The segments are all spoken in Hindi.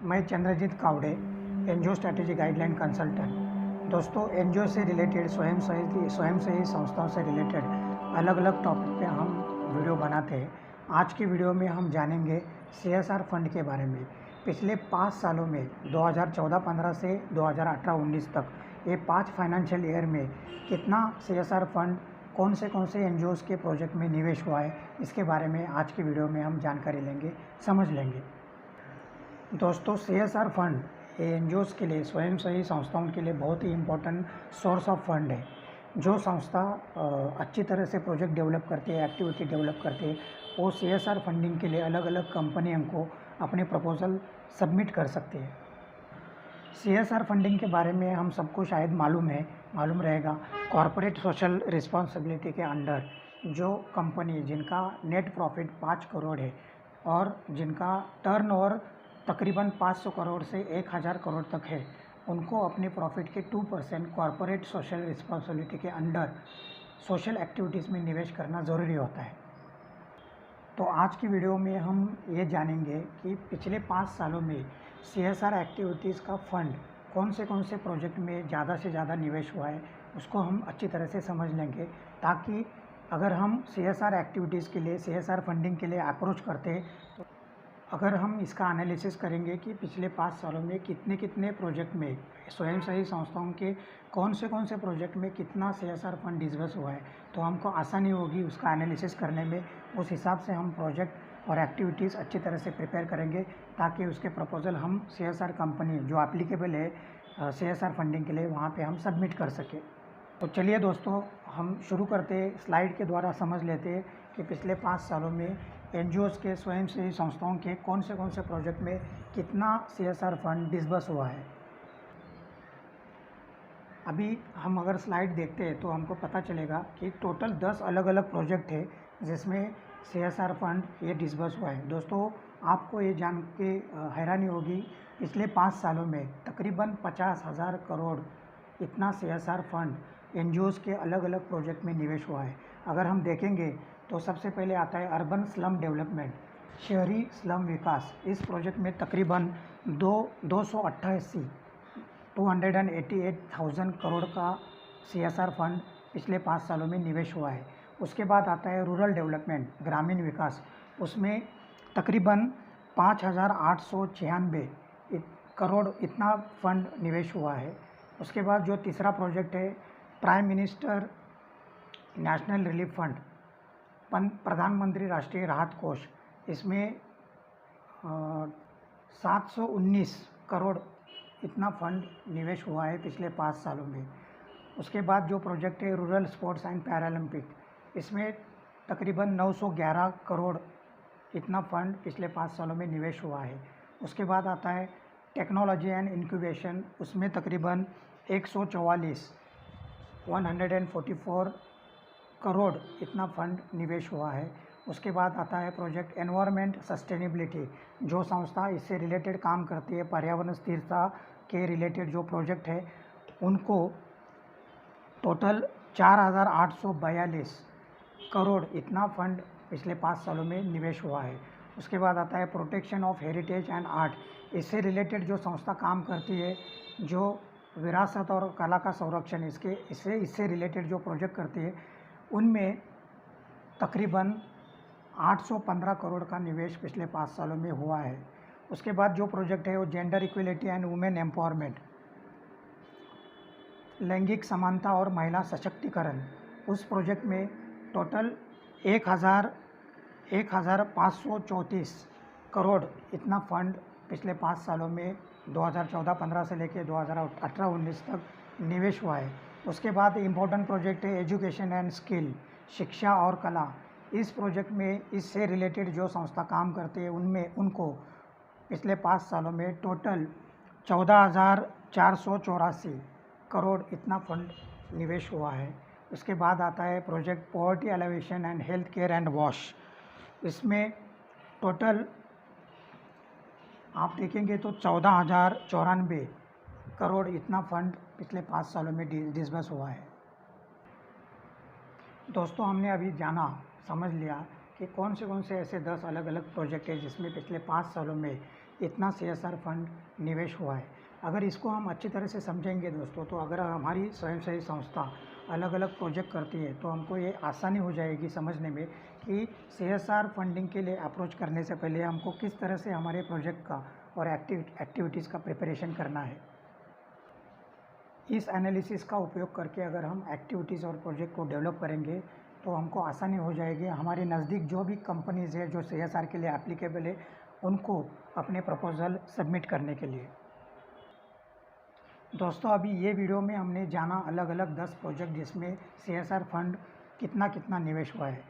मैं Chandrajit Kawade, NGO strategy guideline consultant. दोस्तों, एनजीओ से रिलेटेड स्वयंसेवी संस्थाओं से रिलेटेड अलग अलग टॉपिक पे हम वीडियो बनाते हैं। आज की वीडियो में हम जानेंगे सीएसआर फंड के बारे में। पिछले 5 सालों में 2014-15 से 2018-19 तक ये 5 फाइनेंशियल ईयर में कितना सीएसआर फंड कौन से एनजीओज़ के प्रोजेक्ट में निवेश हुआ है, इसके बारे में आज की वीडियो में हम जानकारी लेंगे, समझ लेंगे। दोस्तों, सीएसआर फंड एनजीओज़ के लिए, स्वयंसेवी संस्थाओं के लिए बहुत ही इम्पोर्टेंट सोर्स ऑफ फंड है। जो संस्था अच्छी तरह से प्रोजेक्ट डेवलप करती है, एक्टिविटी डेवलप करती है, वो सीएसआर फंडिंग के लिए अलग अलग कंपनियों को अपने प्रपोजल सबमिट कर सकती है। सीएसआर फंडिंग के बारे में हम सबको शायद मालूम रहेगा। कॉरपोरेट सोशल रिस्पॉन्सिबिलिटी के अंडर जो कंपनी जिनका नेट प्रॉफिट 5 करोड़ है और जिनका टर्नओवर तकरीबन 500 करोड़ से 1000 करोड़ तक है, उनको अपने प्रॉफिट के 2% कॉरपोरेट सोशल रिस्पॉन्सिबिलिटी के अंडर सोशल एक्टिविटीज़ में निवेश करना ज़रूरी होता है। तो आज की वीडियो में हम ये जानेंगे कि पिछले 5 सालों में सीएसआर एक्टिविटीज़ का फंड कौन से प्रोजेक्ट में ज़्यादा से ज़्यादा निवेश हुआ है, उसको हम अच्छी तरह से समझ लेंगे, ताकि अगर हम सीएसआर एक्टिविटीज़ के लिए, सीएसआर फंडिंग के लिए अप्रोच करते हैं, तो अगर हम इसका एनालिसिस करेंगे कि पिछले 5 सालों में कितने प्रोजेक्ट में, स्वयंसेवी संस्थाओं के कौन से प्रोजेक्ट में कितना सीएसआर फंड डिसबर्स हुआ है, तो हमको आसानी होगी उसका एनालिसिस करने में। उस हिसाब से हम प्रोजेक्ट और एक्टिविटीज़ अच्छी तरह से प्रिपेयर करेंगे, ताकि उसके प्रपोजल हम सीएसआर कंपनी जो एप्लीकेबल है सीएसआर फंडिंग के लिए, वहाँ पे हम सबमिट कर सकें। तो चलिए दोस्तों, हम शुरू करते हैं। स्लाइड के द्वारा समझ लेते हैं कि पिछले 5 सालों में एनजीओज़ के, स्वयंसेवी संस्थाओं के कौन से प्रोजेक्ट में कितना सीएसआर फंड डिसबर्स हुआ है। अभी हम अगर स्लाइड देखते हैं तो हमको पता चलेगा कि टोटल 10 अलग अलग प्रोजेक्ट है जिसमें सीएसआर फंड ये डिसबर्स हुआ है। दोस्तों, आपको ये जान के हैरानी होगी, पिछले 5 सालों में तकरीबन 50,000 करोड़ इतना सीएसआर फंड एनजीओज़ के अलग अलग प्रोजेक्ट में निवेश हुआ है। अगर हम देखेंगे तो सबसे पहले आता है अर्बन स्लम डेवलपमेंट, शहरी स्लम विकास। इस प्रोजेक्ट में तकरीबन 288,000 करोड़ का सीएसआर फंड पिछले 5 सालों में निवेश हुआ है। उसके बाद आता है रूरल डेवलपमेंट, ग्रामीण विकास। उसमें तकरीबन 5,896 करोड़ इतना फंड निवेश हुआ है। उसके बाद जो तीसरा प्रोजेक्ट है prime minister national relief fund, प्रधानमंत्री राष्ट्रीय राहत कोष, इसमें 719 करोड़ इतना फंड निवेश हुआ है पिछले 5 सालों में। उसके बाद जो प्रोजेक्ट है रूरल स्पोर्ट्स एंड पैरालंपिक, इसमें तकरीबन 911 करोड़ इतना फंड पिछले 5 सालों में निवेश हुआ है। उसके बाद आता है टेक्नोलॉजी एंड इंक्यूबेशन, उसमें तकरीबन 144 करोड़ इतना फंड निवेश हुआ है। उसके बाद आता है प्रोजेक्ट एनवायरनमेंट सस्टेनेबिलिटी, जो संस्था इससे रिलेटेड काम करती है, पर्यावरण स्थिरता के रिलेटेड जो प्रोजेक्ट है, उनको टोटल 4,842 करोड़ इतना फंड पिछले 5 सालों में निवेश हुआ है। उसके बाद आता है protection of heritage and art, इससे रिलेटेड जो संस्था काम करती है, जो विरासत और कला का संरक्षण इससे रिलेटेड जो प्रोजेक्ट करती है, उनमें तकरीबन 815 करोड़ का निवेश पिछले 5 सालों में हुआ है। उसके बाद जो प्रोजेक्ट है वो gender equality and women empowerment, लैंगिक समानता और महिला सशक्तिकरण, उस प्रोजेक्ट में टोटल 1,534 करोड़ इतना फंड पिछले 5 सालों में 2014-15 से लेकर 2018-19 तक निवेश हुआ है। उसके बाद इम्पोर्टेंट प्रोजेक्ट है एजुकेशन एंड स्किल, शिक्षा और कला। इस प्रोजेक्ट में इससे रिलेटेड जो संस्था काम करती है, उनको पिछले 5 सालों में टोटल 14,484 करोड़ इतना फंड निवेश हुआ है। उसके बाद आता है project poverty alleviation and health care and wash, इसमें टोटल आप देखेंगे तो 14,094 करोड़ इतना फंड पिछले 5 सालों में डिसबर्स हुआ है। दोस्तों, हमने अभी समझ लिया कि कौन से ऐसे 10 अलग अलग प्रोजेक्ट हैं जिसमें पिछले 5 सालों में इतना CSR फंड निवेश हुआ है। अगर इसको हम अच्छी तरह से समझेंगे दोस्तों, तो अगर हमारी स्वयंसेवी संस्था अलग अलग प्रोजेक्ट करती है तो हमको ये आसानी हो जाएगी समझने में कि CSR फंडिंग के लिए अप्रोच करने से पहले हमको किस तरह से हमारे प्रोजेक्ट का और एक्टिविटीज़ का प्रिपरेशन करना है। इस एनालिसिस का उपयोग करके अगर हम एक्टिविटीज़ और प्रोजेक्ट को डेवलप करेंगे तो हमको आसानी हो जाएगी हमारे नज़दीक जो भी कंपनीज़ है जो CSR के लिए एप्लीकेबल है उनको अपने प्रपोज़ल सबमिट करने के लिए। दोस्तों, अभी ये वीडियो में हमने जाना अलग अलग 10 प्रोजेक्ट जिसमें CSR फंड कितना कितना निवेश हुआ है।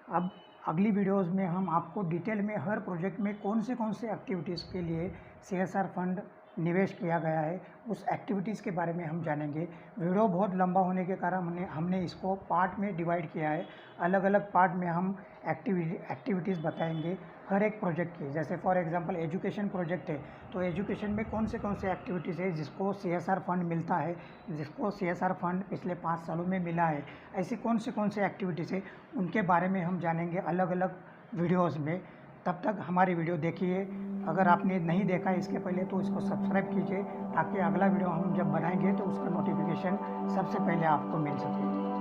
अब अगली वीडियोज़ में हम आपको डिटेल में हर प्रोजेक्ट में कौन से एक्टिविटीज़ के लिए CSR फंड निवेश किया गया है उस एक्टिविटीज़ के बारे में हम जानेंगे। वीडियो बहुत लंबा होने के कारण हमने इसको पार्ट में डिवाइड किया है। अलग अलग पार्ट में हम एक्टिविटीज़ बताएंगे हर एक प्रोजेक्ट की। जैसे फॉर एग्जांपल एजुकेशन प्रोजेक्ट है तो एजुकेशन में कौन से एक्टिविटीज़ है जिसको CSR फंड मिलता है, जिसको CSR फंड पिछले 5 सालों में मिला है, ऐसी कौन से एक्टिविटीज़ है उनके बारे में हम जानेंगे अलग अलग वीडियोज़ में। तब तक हमारी वीडियो देखिए। अगर आपने नहीं देखा है इसके पहले तो इसको सब्सक्राइब कीजिए ताकि अगला वीडियो हम जब बनाएंगे तो उसका नोटिफिकेशन सबसे पहले आपको मिल सके।